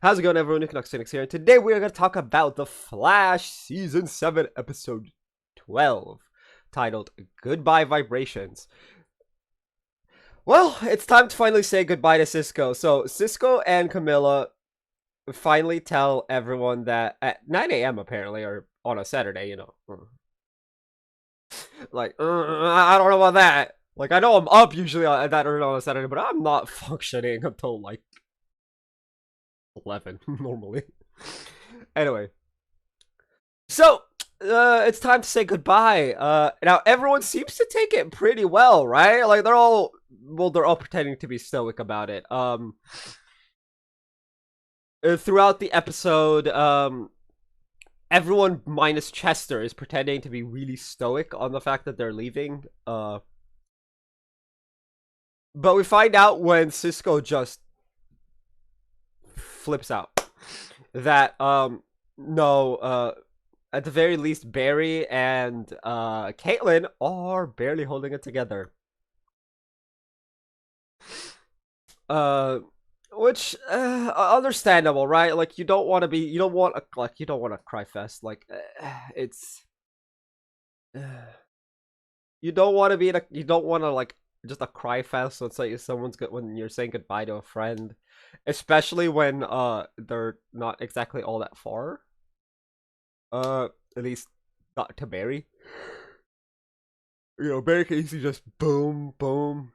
How's it going, everyone? Nick here. And today we are going to talk about The Flash Season 7, Episode 12, titled Goodbye Vibrations. Well, it's time to finally say goodbye to Cisco. So, Cisco and Camilla finally tell everyone that at 9 a.m. apparently, or on a Saturday, like, I don't know about that. Like, I know I'm up usually at that early on a Saturday, but I'm not functioning until like 11 normally. Anyway, so it's time to say goodbye. Now everyone seems to take it pretty well, right? Like they're all pretending to be stoic about it. Throughout the episode, everyone minus Chester is pretending to be really stoic on the fact that they're leaving. But we find out when Cisco just flips out that no, at the very least, Barry and Caitlin are barely holding it together. Uh, which understandable, right? Like you don't want to be, you don't want to cry fest. Like it's you don't want to be in a, you don't want to like just a cry fest. So it's like someone's good when you're saying goodbye to a friend, especially when they're not exactly all that far. At least not to Barry. Barry can easily just boom, boom.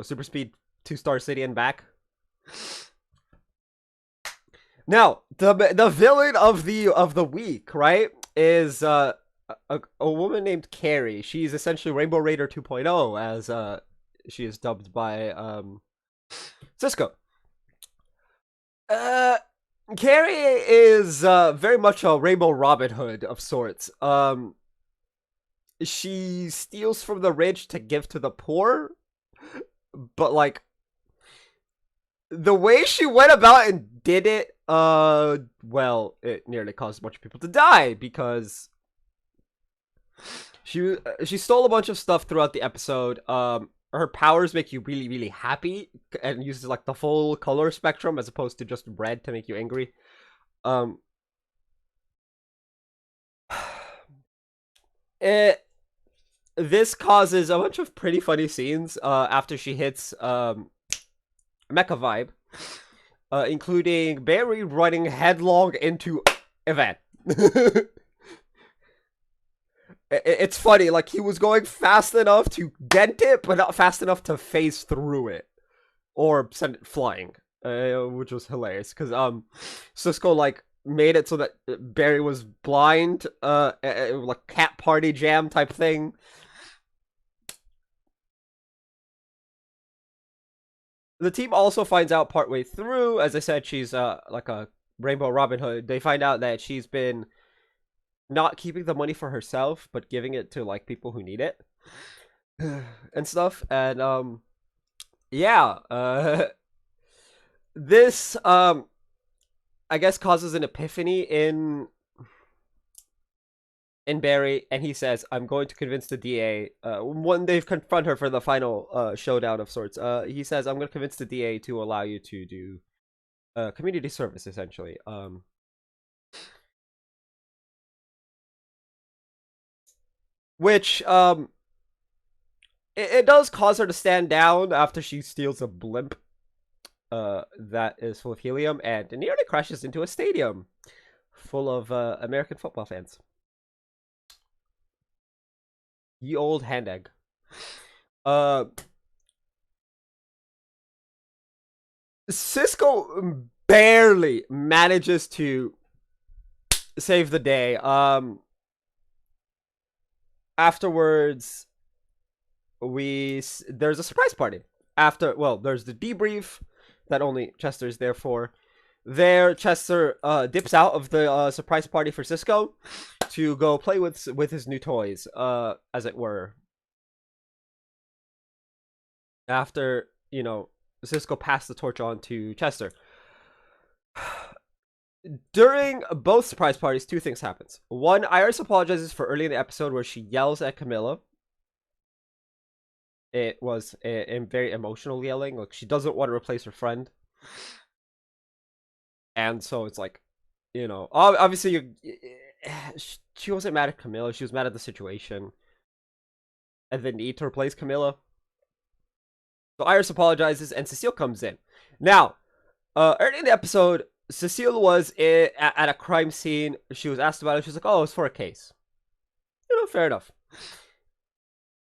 Super speed to Star City and back. Now, the villain of the week, right, is a woman named Carrie. She's essentially Rainbow Raider 2.0, as she is dubbed by Cisco. Carrie is very much a Rainbow Robin Hood of sorts. She steals from the rich to give to the poor, but like the way she went about and did it, well, it nearly caused a bunch of people to die because she stole a bunch of stuff throughout the episode. Her powers make you really, really happy and uses like the full color spectrum as opposed to just red to make you angry. This causes a bunch of pretty funny scenes after she hits Mecha Vibe, including Barry running headlong into Yvette. It's funny, like he was going fast enough to dent it, but not fast enough to phase through it or send it flying, which was hilarious because Cisco like made it so that Barry was blind, like cat party jam type thing. The team also finds out partway through, as I said, she's like a Rainbow Robin Hood. They find out that she's been not keeping the money for herself, but giving it to like people who need it and stuff. And yeah, this I guess causes an epiphany in Barry, and he says, "I'm going to convince the DA." When they confront her for the final showdown of sorts, he says, "I'm going to convince the DA to allow you to do community service, essentially." Which it does cause her to stand down after she steals a blimp that is full of helium and nearly crashes into a stadium full of American football fans. Ye old hand egg. Cisco barely manages to save the day. Afterwards, there's a surprise party. There's the debrief that only Chester's there for. There, Chester dips out of the surprise party for Cisco to go play with his new toys, as it were. After Cisco passed the torch on to Chester. During both surprise parties, two things happens. One, Iris apologizes for early in the episode where she yells at Camilla. It was a very emotional yelling, like she doesn't want to replace her friend. And so it's like, obviously she wasn't mad at Camilla. She was mad at the situation and the need to replace Camilla. So Iris apologizes and Cecile comes in. Now, early in the episode, Cecile was at a crime scene. She was asked about it. She was like, oh, it's for a case. Fair enough.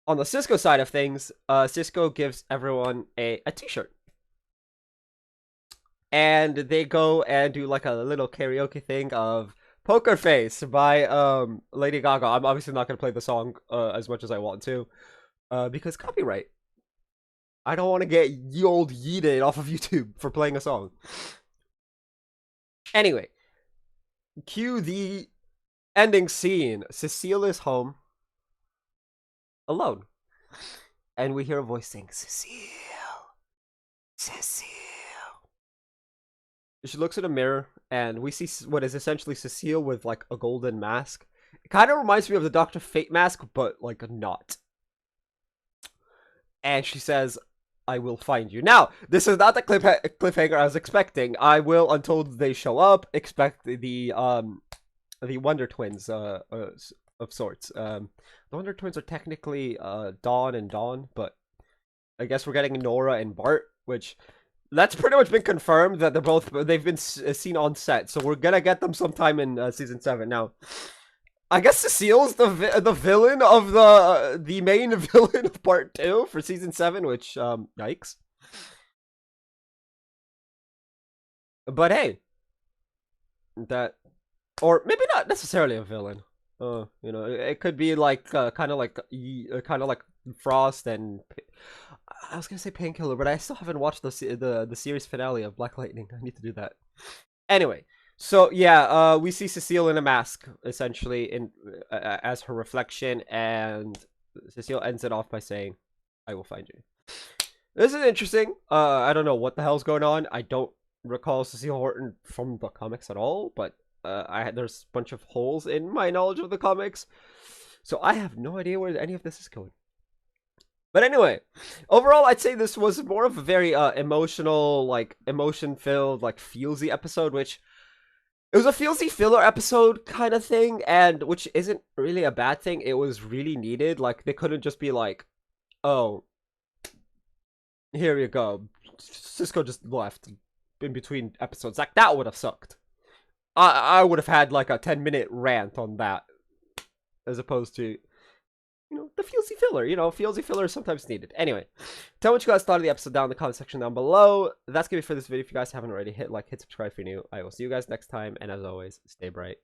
On the Cisco side of things, Cisco gives everyone a t-shirt. And they go and do like a little karaoke thing of Poker Face by Lady Gaga. I'm obviously not going to play the song as much as I want to because copyright. I don't want to get old yeeted off of YouTube for playing a song. Anyway, cue the ending scene. Cecile is home alone. And we hear a voice saying, Cecile. Cecile. She looks in a mirror and we see what is essentially Cecile with like a golden mask. It kind of reminds me of the Dr. Fate mask, but like not. And she says, I will find you. Now, this is not the cliffhanger I was expecting. I will, until they show up, expect the Wonder Twins of sorts. The Wonder Twins are technically Dawn and Dawn, but I guess we're getting Nora and Bart, which that's pretty much been confirmed that they've been seen on set. So we're gonna get them sometime in season 7. Now, I guess Cecile's the villain of the main villain of part 2 for season 7, which yikes. But hey, that, or maybe not necessarily a villain. It could be like kind of like Frost and I was gonna say Painkiller, but I still haven't watched the series finale of Black Lightning. I need to do that. Anyway. So yeah, we see Cecile in a mask essentially as her reflection, and Cecile ends it off by saying, "I will find you." This is interesting. I don't know what the hell's going on. I don't recall Cecile Horton from the comics at all, but there's a bunch of holes in my knowledge of the comics, so I have no idea where any of this is going. But anyway, overall, I'd say this was more of a very emotional, like emotion-filled, like feelsy episode, which. It was a feelsy filler episode kind of thing, and which isn't really a bad thing. It was really needed. Like, they couldn't just be like, oh, here you go. Cisco just left in between episodes. Like, that would have sucked. I would have had like a 10-minute rant on that as opposed to, the feelsy filler. Feelsy filler is sometimes needed. Anyway, tell me what you guys thought of the episode down in the comment section down below. That's gonna be for this video. If you guys haven't already, hit like, hit subscribe if you're new. I will see you guys next time, and as always, stay bright.